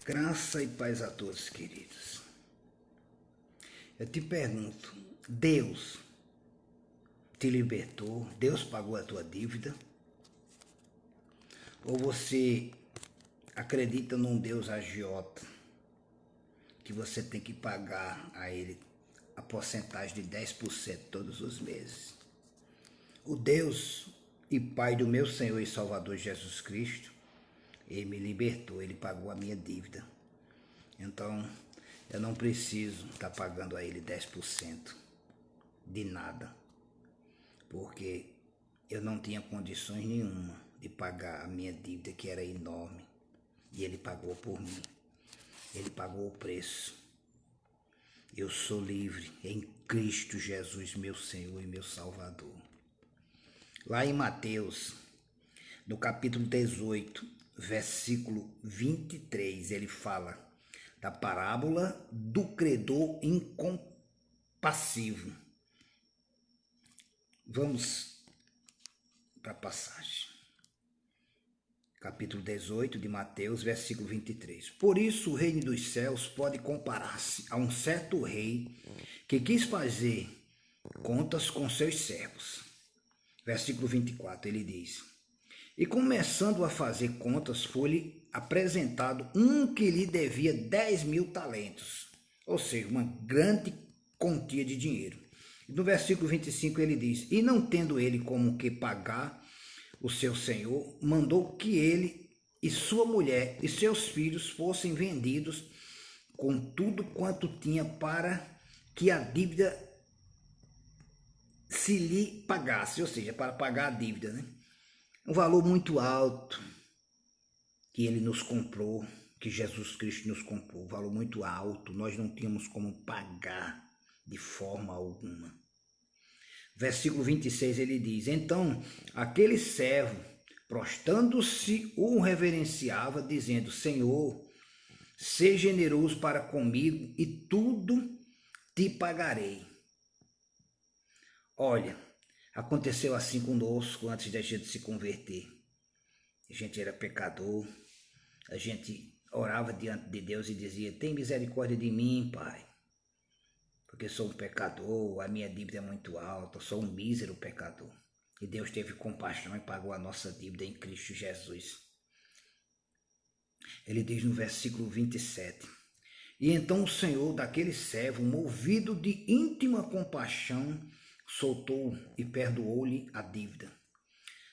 Graça e paz a todos, queridos. Eu te pergunto, Deus te libertou? Deus pagou a tua dívida? Ou você acredita num Deus agiota, que você tem que pagar a Ele a porcentagem de 10% todos os meses? O Deus e Pai do meu Senhor e Salvador Jesus Cristo, Ele me libertou, Ele pagou a minha dívida. Então, eu não preciso estar pagando a Ele 10% de nada, porque eu não tinha condições nenhuma de pagar a minha dívida, que era enorme, e Ele pagou por mim. Ele pagou o preço. Eu sou livre em Cristo Jesus, meu Senhor e meu Salvador. Lá em Mateus, no capítulo 18, versículo 23, ele fala da parábola do credor incompassivo. Vamos para a passagem. Capítulo 18 de Mateus, versículo 23. Por isso o reino dos céus pode comparar-se a um certo rei que quis fazer contas com seus servos. Versículo 24, ele diz: E começando a fazer contas, foi-lhe apresentado um que lhe devia 10.000 talentos, ou seja, uma grande quantia de dinheiro. No versículo 25 ele diz: E não tendo ele como que pagar o seu senhor, mandou que ele e sua mulher e seus filhos fossem vendidos com tudo quanto tinha, para que a dívida se lhe pagasse, ou seja, para pagar a dívida, né? Um valor muito alto que ele nos comprou, que Jesus Cristo nos comprou, um valor muito alto, nós não tínhamos como pagar de forma alguma. Versículo 26 ele diz: Então aquele servo, prostrando-se, o reverenciava, dizendo: Senhor, seja generoso para comigo e tudo te pagarei. Olha, aconteceu assim conosco antes da gente se converter. A gente era pecador, a gente orava diante de Deus e dizia: tem misericórdia de mim, Pai, porque sou um pecador, a minha dívida é muito alta, sou um mísero pecador. E Deus teve compaixão e pagou a nossa dívida em Cristo Jesus. Ele diz no versículo 27, E então o Senhor daquele servo, movido de íntima compaixão, soltou e perdoou-lhe a dívida.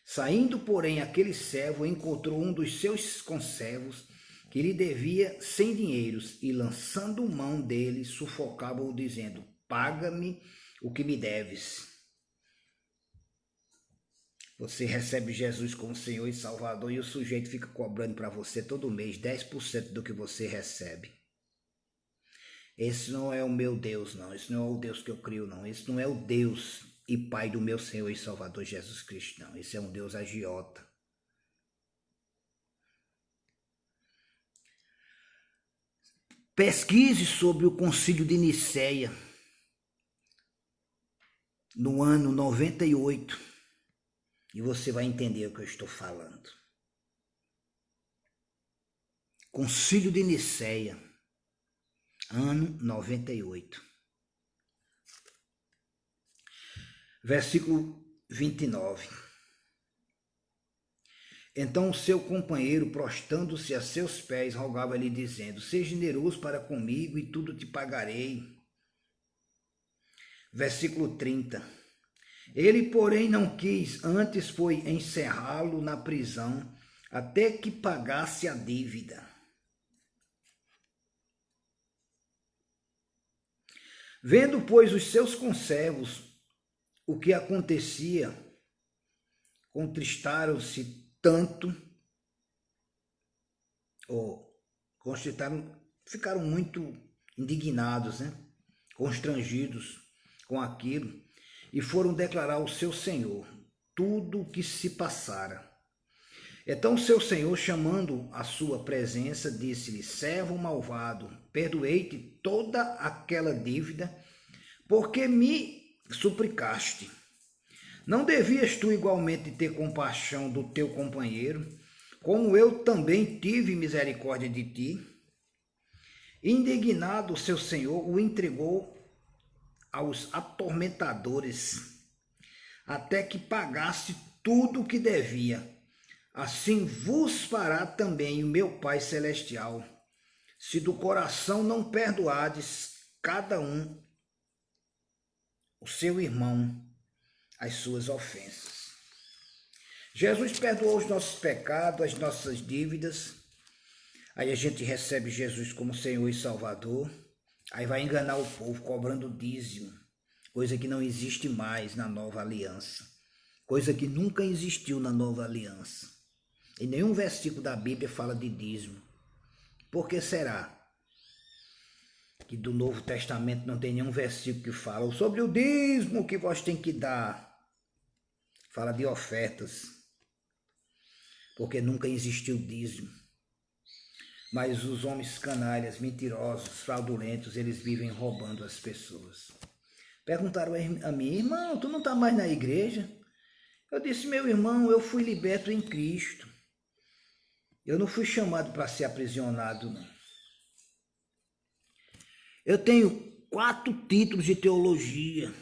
Saindo, porém, aquele servo encontrou um dos seus conservos que lhe devia 100 dinheiros, e lançando mão dele, sufocava-o, dizendo: Paga-me o que me deves. Você recebe Jesus como Senhor e Salvador, e o sujeito fica cobrando para você todo mês 10% do que você recebe. Esse não é o meu Deus, não. Esse não é o Deus que eu crio, não. Esse não é o Deus e Pai do meu Senhor e Salvador Jesus Cristo, não. Esse é um Deus agiota. Pesquise sobre o Concílio de Nicéia, no ano 98, e você vai entender o que eu estou falando. Concílio de Nicéia, ano 98. Versículo 29. Então o seu companheiro, prostrando-se a seus pés, rogava-lhe, dizendo: Seja generoso para comigo e tudo te pagarei. Versículo 30. Ele, porém, não quis, antes foi encerrá-lo na prisão, até que pagasse a dívida. Vendo, pois, os seus conservos o que acontecia, contristaram-se tanto, ficaram muito indignados, né? Constrangidos com aquilo, e foram declarar ao seu senhor tudo o que se passara. Então seu senhor, chamando a sua presença, disse-lhe: Servo malvado, perdoei-te toda aquela dívida, porque me suplicaste. Não devias tu igualmente ter compaixão do teu companheiro, como eu também tive misericórdia de ti? Indignado, seu senhor o entregou aos atormentadores, até que pagasse tudo o que devia. Assim vos fará também o meu Pai Celestial, se do coração não perdoardes cada um o seu irmão as suas ofensas. Jesus perdoou os nossos pecados, as nossas dívidas. Aí a gente recebe Jesus como Senhor e Salvador. Aí vai enganar o povo cobrando dízimo, coisa que não existe mais na nova aliança, coisa que nunca existiu na nova aliança. E nenhum versículo da Bíblia fala de dízimo. Por que será que do Novo Testamento não tem nenhum versículo que fala sobre o dízimo que vós tem que dar? Fala de ofertas, porque nunca existiu dízimo. Mas os homens canalhas, mentirosos, fraudulentos, eles vivem roubando as pessoas. Perguntaram a mim, irmão, tu não está mais na igreja? Eu disse, meu irmão, eu fui liberto em Cristo. Eu não fui chamado para ser aprisionado, não. Eu tenho 4 títulos de teologia.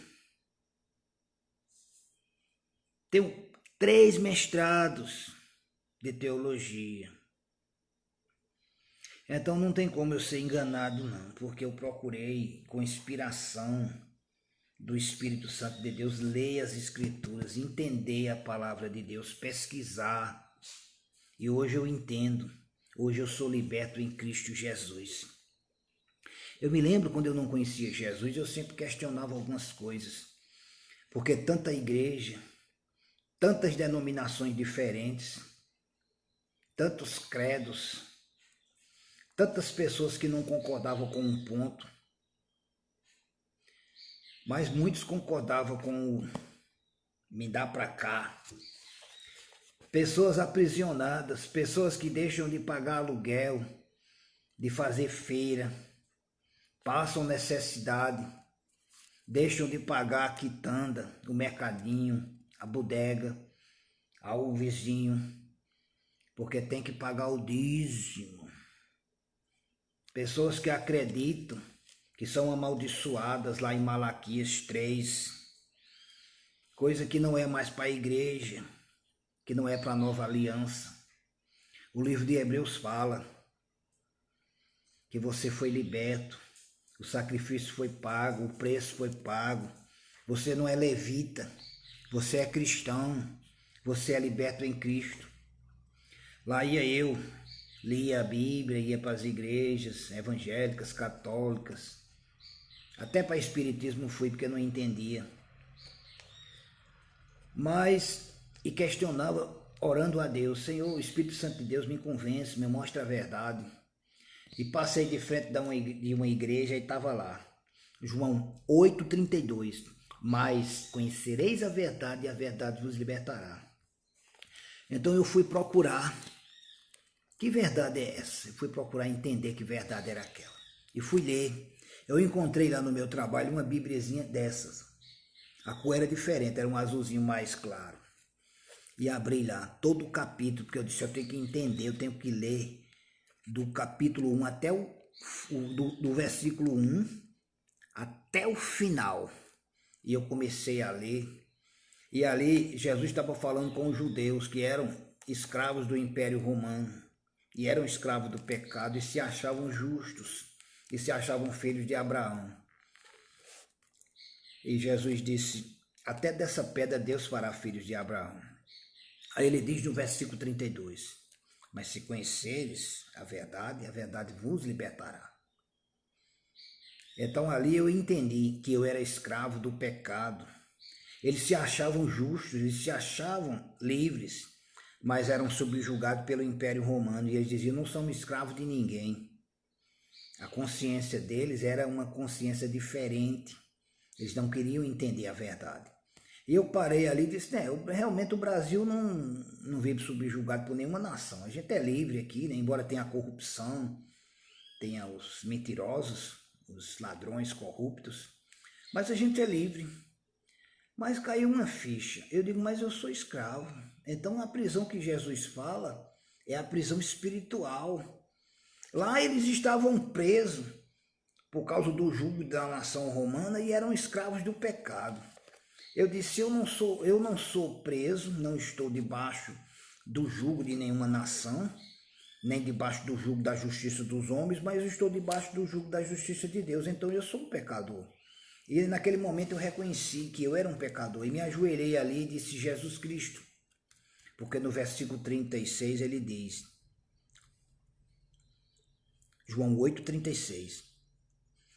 Tenho 3 mestrados de teologia. Então não tem como eu ser enganado, não, porque eu procurei, com inspiração do Espírito Santo de Deus, ler as Escrituras, entender a palavra de Deus, pesquisar. E hoje eu entendo, hoje eu sou liberto em Cristo Jesus. Eu me lembro quando eu não conhecia Jesus, eu sempre questionava algumas coisas, porque tanta igreja, tantas denominações diferentes, tantos credos, tantas pessoas que não concordavam com um ponto, mas muitos concordavam com o me dá para cá. Pessoas aprisionadas, pessoas que deixam de pagar aluguel, de fazer feira, passam necessidade, deixam de pagar a quitanda, o mercadinho, a bodega, ao vizinho, porque tem que pagar o dízimo. Pessoas que acreditam que são amaldiçoadas lá em Malaquias 3, coisa que não é mais para a igreja, que não é para a nova aliança. O livro de Hebreus fala que você foi liberto, o sacrifício foi pago, o preço foi pago. Você não é levita, você é cristão, você é liberto em Cristo. Lá ia eu, lia a Bíblia, ia para as igrejas evangélicas, católicas, até para espiritismo fui porque não entendia. Mas, e questionava, orando a Deus, Senhor, o Espírito Santo de Deus me convence, me mostra a verdade. E passei de frente de uma igreja e estava lá, João 8,32, mas conhecereis a verdade e a verdade vos libertará. Então eu fui procurar, que verdade é essa? Eu fui procurar entender que verdade era aquela. E fui ler. Eu encontrei lá no meu trabalho uma bíbliazinha dessas. A cor era diferente, era um azulzinho mais claro. E abri lá todo o capítulo, porque eu disse, eu tenho que entender, eu tenho que ler do capítulo 1 até do versículo 1 até o final. E eu comecei a ler. E ali Jesus estava falando com os judeus que eram escravos do Império Romano. E eram escravos do pecado e se achavam justos. E se achavam filhos de Abraão. E Jesus disse, até dessa pedra Deus fará filhos de Abraão. Aí ele diz no versículo 32, mas se conheceres a verdade vos libertará. Então ali eu entendi que eu era escravo do pecado. Eles se achavam justos, eles se achavam livres, mas eram subjugados pelo Império Romano. E eles diziam, não somos escravos de ninguém. A consciência deles era uma consciência diferente. Eles não queriam entender a verdade. E eu parei ali e disse, realmente o Brasil não vive subjugado por nenhuma nação. A gente é livre aqui, né? Embora tenha a corrupção, tenha os mentirosos, os ladrões corruptos, mas a gente é livre. Mas caiu uma ficha. Eu digo, mas eu sou escravo. Então a prisão que Jesus fala é a prisão espiritual. Lá eles estavam presos, por causa do jugo da nação romana e eram escravos do pecado. Eu disse, eu não sou preso, não estou debaixo do jugo de nenhuma nação, nem debaixo do jugo da justiça dos homens, mas eu estou debaixo do jugo da justiça de Deus, então eu sou um pecador. E naquele momento eu reconheci que eu era um pecador e me ajoelhei ali e disse, Jesus Cristo, porque no versículo 36 ele diz, João 8,36,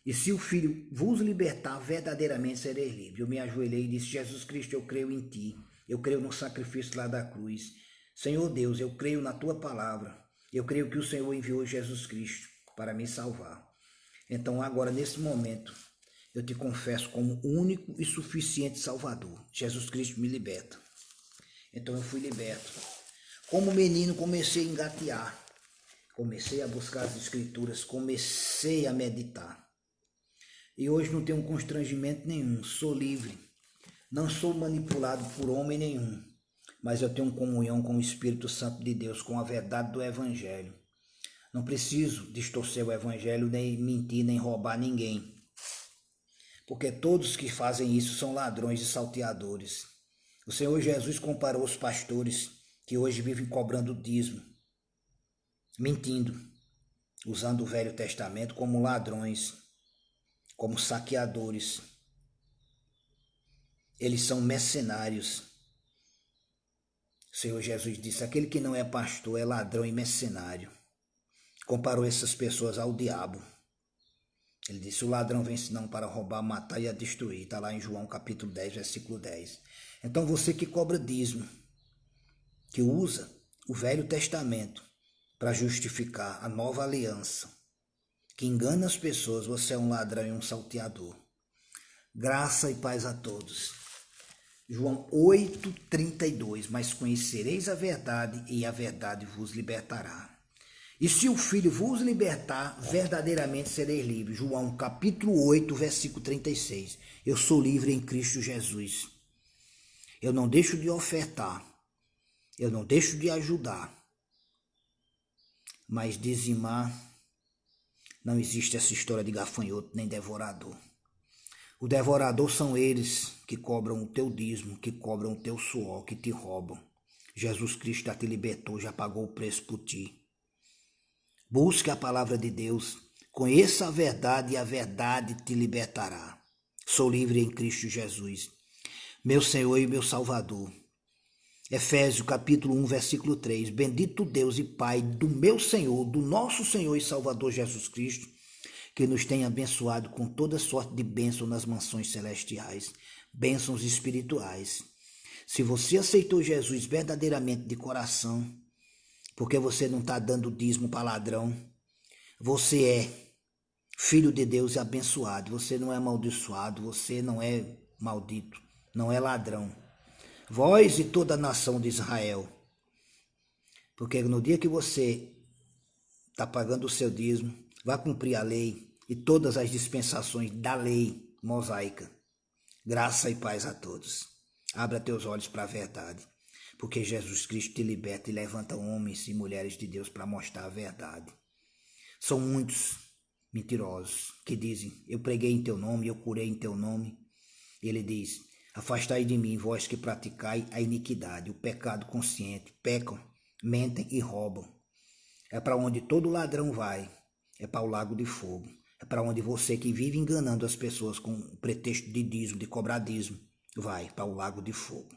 e se o Filho vos libertar, verdadeiramente sereis livres. Eu me ajoelhei e disse, Jesus Cristo, eu creio em Ti, eu creio no sacrifício lá da cruz. Senhor Deus, eu creio na Tua palavra, eu creio que o Senhor enviou Jesus Cristo para me salvar. Então agora, nesse momento, eu te confesso como único e suficiente Salvador. Jesus Cristo me liberta. Então eu fui liberto. Como menino, comecei a engatear, comecei a buscar as Escrituras, comecei a meditar. E hoje não tenho constrangimento nenhum, sou livre, não sou manipulado por homem nenhum, mas eu tenho comunhão com o Espírito Santo de Deus, com a verdade do Evangelho. Não preciso distorcer o Evangelho, nem mentir, nem roubar ninguém, porque todos que fazem isso são ladrões e salteadores. O Senhor Jesus comparou os pastores que hoje vivem cobrando dízimo, mentindo, usando o Velho Testamento como ladrões, como saqueadores. Eles são mercenários. O Senhor Jesus disse, aquele que não é pastor é ladrão e mercenário. Comparou essas pessoas ao diabo. Ele disse, o ladrão vem senão para roubar, matar e a destruir. Está lá em João capítulo 10, versículo 10. Então você que cobra dízimo, que usa o Velho Testamento para justificar a nova aliança, que engana as pessoas, você é um ladrão e um salteador. Graça e paz a todos. João 8,32, mas conhecereis a verdade e a verdade vos libertará. E se o Filho vos libertar, verdadeiramente sereis livres. João capítulo 8, versículo 36. Eu sou livre em Cristo Jesus. Eu não deixo de ofertar, eu não deixo de ajudar, mas dizimar. Não existe essa história de gafanhoto nem devorador. O devorador são eles que cobram o teu dízimo, que cobram o teu suor, que te roubam. Jesus Cristo já te libertou, já pagou o preço por ti. Busque a palavra de Deus, conheça a verdade e a verdade te libertará. Sou livre em Cristo Jesus, meu Senhor e meu Salvador. Efésios capítulo 1, versículo 3. Bendito Deus e Pai do meu Senhor, do nosso Senhor e Salvador Jesus Cristo, que nos tem abençoado com toda sorte de bênção nas mansões celestiais, bênçãos espirituais. Se você aceitou Jesus verdadeiramente de coração, porque você não está dando dízimo para ladrão, você é filho de Deus e abençoado, você não é amaldiçoado, você não é maldito, não é ladrão. Vós e toda a nação de Israel, porque no dia que você está pagando o seu dízimo, vai cumprir a lei e todas as dispensações da lei mosaica. Graça e paz a todos. Abra teus olhos para a verdade, porque Jesus Cristo te liberta e levanta homens e mulheres de Deus para mostrar a verdade. São muitos mentirosos que dizem, eu preguei em teu nome, eu curei em teu nome. E ele diz, afastai de mim, vós que praticai a iniquidade, o pecado consciente, pecam, mentem e roubam. É para onde todo ladrão vai, é para o lago de fogo. É para onde você que vive enganando as pessoas com o pretexto de dízimo, de cobrar dízimo, vai para o lago de fogo.